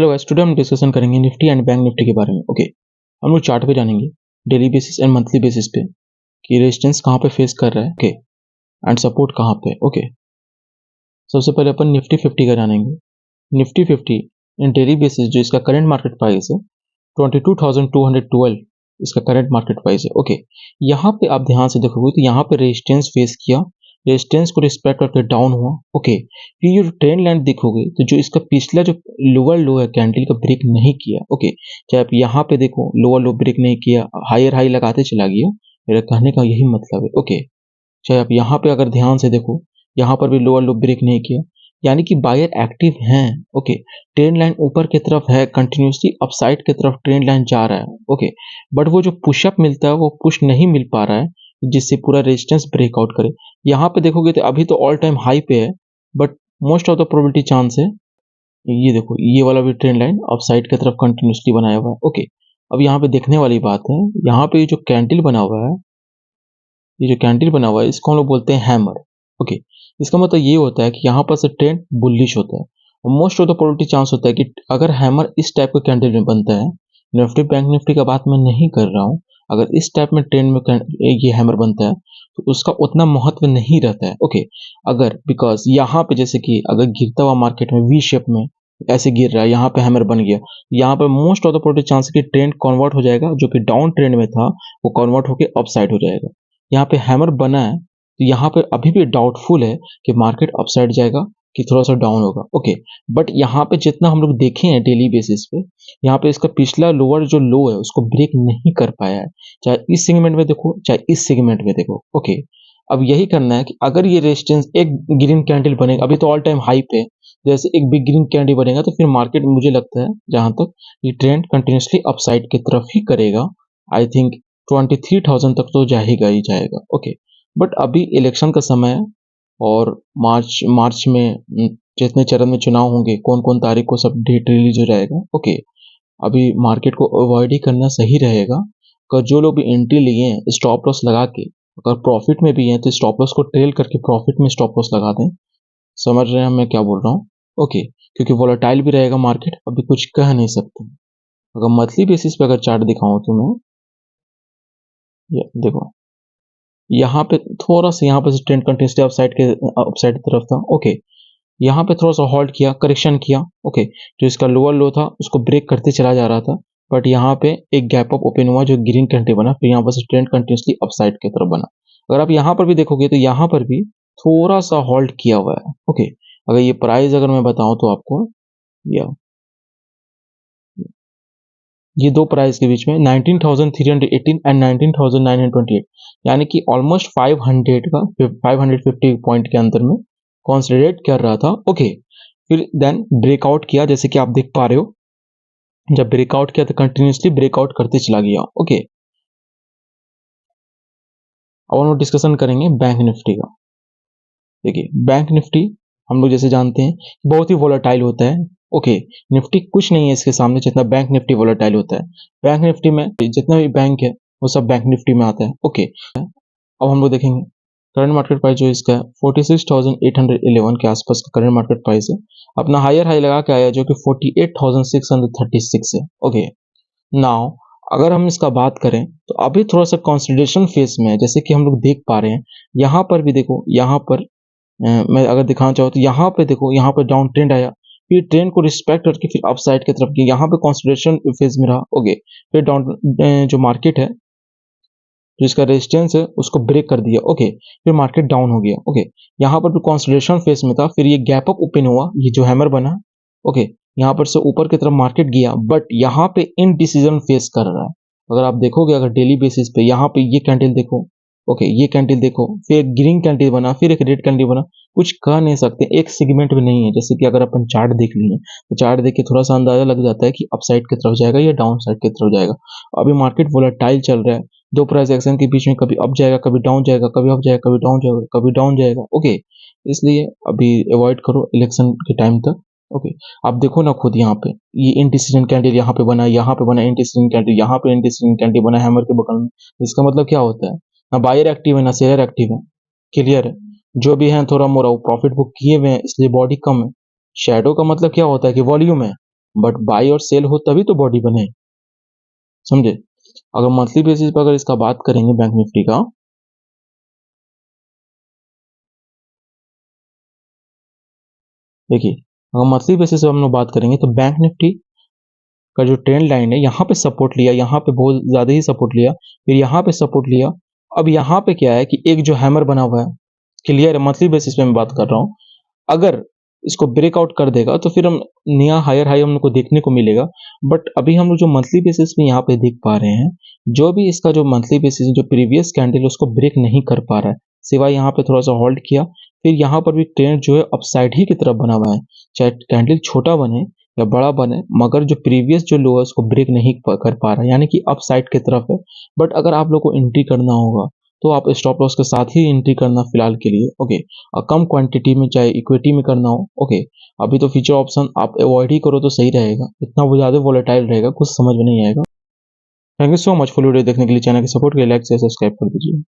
Hello guys, today हम discussion करेंगे Nifty and bank Nifty के बारे में। ओके, हम लोग चार्ट पे जानेंगे daily basis and monthly basis पे कि रेजिस्टेंस कहाँ पे फेस कर रहा है, ओके, एंड सपोर्ट कहाँ पे। ओके, सबसे पहले अपन निफ्टी 50 का जानेंगे। निफ्टी 50 इन डेली बेसिस जो इसका करंट मार्केट प्राइस है 22,212 इसका करंट मार्केट प्राइस है। ओके, यहाँ पे आप ध्यान से देखोगे तो यहाँ पे रेजिस्टेंस फेस किया, रेजिस्टेंस को रिस्पेक्ट करके डाउन हुआ। ओके, फिर ये ट्रेंड लाइन देखोगे तो जो इसका पिछला जो लोअर लो है कैंडल का ब्रेक नहीं किया। ओके, चाहे आप यहाँ पे देखो लोअर लो ब्रेक नहीं किया, हायर हाई लगाते चला गया, मेरा कहने का यही मतलब है। ओके, चाहे आप यहाँ पे अगर ध्यान से देखो, यहाँ पर भी लोअर लो ब्रेक नहीं किया, यानी कि बायर एक्टिव हैं। ओके, ट्रेंड लाइन ऊपर की तरफ है, कंटिन्यूसली अपसाइड की तरफ ट्रेंड लाइन जा रहा है। ओके, बट वो जो पुशअप मिलता है वो पुश नहीं मिल पा रहा है जिससे पूरा रेजिस्टेंस ब्रेकआउट करे। यहाँ पे देखोगे तो अभी तो ऑल टाइम हाई पे है, but most of the probability chance है ये देखो ये वाला भी ट्रेंड लाइन अपसाइड की तरफ कंटिन्यूसली बनाया हुआ है। ओके, अब यहाँ पे देखने वाली बात है, यहाँ पे जो कैंडल बना हुआ है, ये जो कैंडल बना हुआ है इसको हम लोग बोलते हैं हैमर। ओके, इसका मतलब ये होता है कि यहाँ पर से ट्रेंड बुलिश होता है और most of the probability chance होता है कि अगर हैमर इस टाइप का कैंडल में बनता है, निफ्टी बैंक निफ्टी का बात मैं नहीं कर रहा हूँ, अगर इस टाइप में ट्रेंड में ये हैमर बनता है तो उसका उतना महत्व नहीं रहता है। ओके, अगर बिकॉज यहाँ पे जैसे कि अगर गिरता हुआ मार्केट में वी शेप में ऐसे गिर रहा है, यहाँ पे हैमर बन गया, यहाँ पे most of the probability chance है कि ट्रेंड कन्वर्ट हो जाएगा, जो कि डाउन ट्रेंड में था वो कन्वर्ट होकर अपसाइड हो जाएगा। यहाँ पे हैमर बना है तो यहाँ पे अभी भी डाउटफुल है कि मार्केट अपसाइड जाएगा कि थोड़ा सा डाउन होगा। ओके, बट यहाँ पे जितना हम लोग देखे हैं डेली बेसिस पे, यहाँ पे इसका पिछला लोअर जो लो है उसको ब्रेक नहीं कर पाया है, चाहे इस सेगमेंट में देखो चाहे इस सेगमेंट में देखो। ओके, अब यही करना है कि अगर ये रेजिस्टेंस एक ग्रीन कैंडल बनेगा, अभी तो ऑल टाइम हाई पे, जैसे एक बिग ग्रीन कैंडल बनेगा तो फिर मार्केट मुझे लगता है जहां तक ये ट्रेंड कंटिन्यूसली अपसाइड की तरफ ही करेगा। आई थिंक 23,000 तक तो जाएगा ही जाएगा। ओके, बट अभी इलेक्शन का समय है और मार्च में जितने चरण में चुनाव होंगे, कौन कौन तारीख को सब डेट रिलीज हो जाएगा। ओके, अभी मार्केट को अवॉइड ही करना सही रहेगा। अगर जो लोग भी एंट्री लिए हैं स्टॉप लॉस लगा के, अगर प्रॉफिट में भी हैं तो स्टॉप लॉस को ट्रेल करके प्रॉफिट में स्टॉप लॉस लगा दें। समझ रहे हैं मैं क्या बोल रहा हूँ? ओके, क्योंकि वोलेटाइल भी रहेगा मार्केट, अभी कुछ कह नहीं सकते। अगर मंथली बेसिस पे अगर चार्ट दिखाऊं तो मैं देखो यहाँ पे थोड़ा सा यहाँ पे ट्रेंड कंटिन्यूसली अपसाइड की तरफ था। ओके, यहाँ पे थोड़ा सा हॉल्ट किया, करेक्शन किया। ओके, जो इसका लोअर लो था उसको ब्रेक करते चला जा रहा था, बट यहाँ पे एक गैप अप ओपन हुआ जो ग्रीन कैंडल बना, फिर यहाँ पर से ट्रेंड कंटिन्यूसली अपसाइड की तरफ बना। अगर आप यहाँ पर भी देखोगे तो यहाँ पर भी थोड़ा सा हॉल्ट किया हुआ है। ओके, अगर ये प्राइस अगर मैं बताऊं तो आपको ये दो प्राइस के बीच में 19,318 एंड 19,928, यानी कि ऑलमोस्ट 500 का 550 पॉइंट के अंदर में कॉन्सोलिडेट कर रहा था। ओके, फिर देन ब्रेकआउट किया, जैसे कि आप देख पा रहे हो, जब ब्रेकआउट किया तो कंटिन्यूसली ब्रेकआउट करते चला गया। ओके, अब हम लोग डिस्कशन करेंगे बैंक निफ्टी का। देखिए, बैंक निफ्टी हम लोग जैसे जानते हैं बहुत ही वोलेटाइल होता है। ओके, निफ्टी कुछ नहीं है इसके सामने जितना बैंक निफ्टी वोलेटाइल होता है। बैंक निफ्टी में जितना भी बैंक है वो सब बैंक निफ्टी में आता है। ओके, अब हम लोग देखेंगे करंट मार्केट प्राइस जो इसका है 46,811 के आसपास का करंट मार्केट प्राइस है। अपना हायर हाई लगा के आया जो कि 48,636 है। ओके, नाउ अगर हम इसका बात करें तो अभी थोड़ा सा कंसोलिडेशन फेज में है, जैसे कि हम लोग देख पा रहे हैं। यहाँ पर भी देखो, यहाँ पर मैं अगर दिखाना चाहूँ तो यहाँ पे देखो, यहाँ पे डाउन ट्रेंड आया, फिर ट्रेंड को रिस्पेक्ट करके फिर अप साइड की तरफ गया, यहाँ पे कंसोलिडेशन फेज में रहा। ओके, फिर डाउन जो मार्केट है जो इसका रेजिस्टेंस है उसको ब्रेक कर दिया। ओके, फिर मार्केट डाउन हो गया। ओके, यहाँ पर भी कंसोलिडेशन फेज में था, फिर ये गैप अप ओपन हुआ, ये जो हैमर बना। ओके, यहाँ पर से ऊपर की तरफ मार्केट गया, बट यहाँ पे इनडिसीजन फेस कर रहा है। अगर आप देखोगे अगर डेली बेसिस पे, यहाँ पे ये कैंडल देखो, ओके, ये कैंडल देखो, फिर ग्रीन कैंडल बना, फिर एक रेड कैंडल बना, कुछ कह नहीं सकते, एक सेगमेंट में नहीं है। जैसे कि अगर अपन चार्ट देख लिए तो चार्ट देख के थोड़ा सा अंदाजा लग जाता है कि अपसाइड की तरफ जाएगा या डाउन साइड की तरफ जाएगा। अभी मार्केट वोलेटाइल चल रहा है, दो प्राइस एक्शन के बीच में कभी अप जाएगा, कभी डाउन जाएगा, कभी अप जाएगा, कभी डाउन जाएगा, कभी डाउन जाएगा। ओके, इसलिए अभी अवॉइड करो इलेक्शन के टाइम तक। ओके, आप देखो ना खुद, यहाँ पे ये इनडिसीजन कैंडल यहाँ पे बना, यहाँ पे बना इनडिसीजन कैंडल, यहाँ पे इनडिसीजन कैंडल बना हैमर के बगल में। इसका मतलब क्या होता है, ना बायर एक्टिव है ना सेलर एक्टिव है। क्लियर है? जो भी है थोड़ा मोड़ा प्रॉफिट बुक किए हुए हैं, इसलिए बॉडी कम है। शैडो का मतलब क्या होता है कि वॉल्यूम है, बट बाई और सेल हो तभी तो बॉडी बने, समझे। अगर मंथली बेसिस पर अगर इसका बात करेंगे बैंक निफ्टी का, देखिए अगर मंथली बेसिस पर हम लोग बात करेंगे तो बैंक निफ्टी का जो ट्रेंड लाइन है यहाँ पे सपोर्ट लिया, यहाँ पे बहुत ज्यादा ही सपोर्ट लिया, फिर यहाँ पे सपोर्ट लिया। अब यहाँ पे क्या है कि एक जो हैमर बना हुआ है, क्लियर है, मंथली बेसिस पे मैं बात कर रहा हूँ। अगर इसको ब्रेकआउट कर देगा तो फिर हम नया हायर हाई हम लोग को देखने को मिलेगा। बट अभी हम लोग जो मंथली बेसिस पे यहाँ पे देख पा रहे हैं, जो भी इसका जो मंथली बेसिस जो प्रीवियस कैंडल उसको ब्रेक नहीं कर पा रहा है, सिवाय यहाँ पे थोड़ा सा होल्ड किया। फिर यहाँ पर भी ट्रेंड जो है अपसाइड ही की तरफ बना हुआ है, चाहे कैंडल छोटा बने या बड़ा बने, मगर जो प्रीवियस जो लो है उसको ब्रेक नहीं कर पा रहा है, यानी कि अपसाइड की तरफ है। बट अगर आप लोग को एंट्री करना होगा तो आप स्टॉप लॉस के साथ ही एंट्री करना फिलहाल के लिए, ओके। और कम क्वांटिटी में चाहे इक्विटी में करना हो, ओके। अभी तो फ्यूचर ऑप्शन आप अवॉइड ही करो तो सही रहेगा, इतना वो ज़्यादा वोलेटाइल रहेगा, कुछ समझ में नहीं आएगा। Thank you so much full video देखने के लिए। चैनल के सपोर्ट के लिए लाइक से सब्सक्राइब कर दीजिए।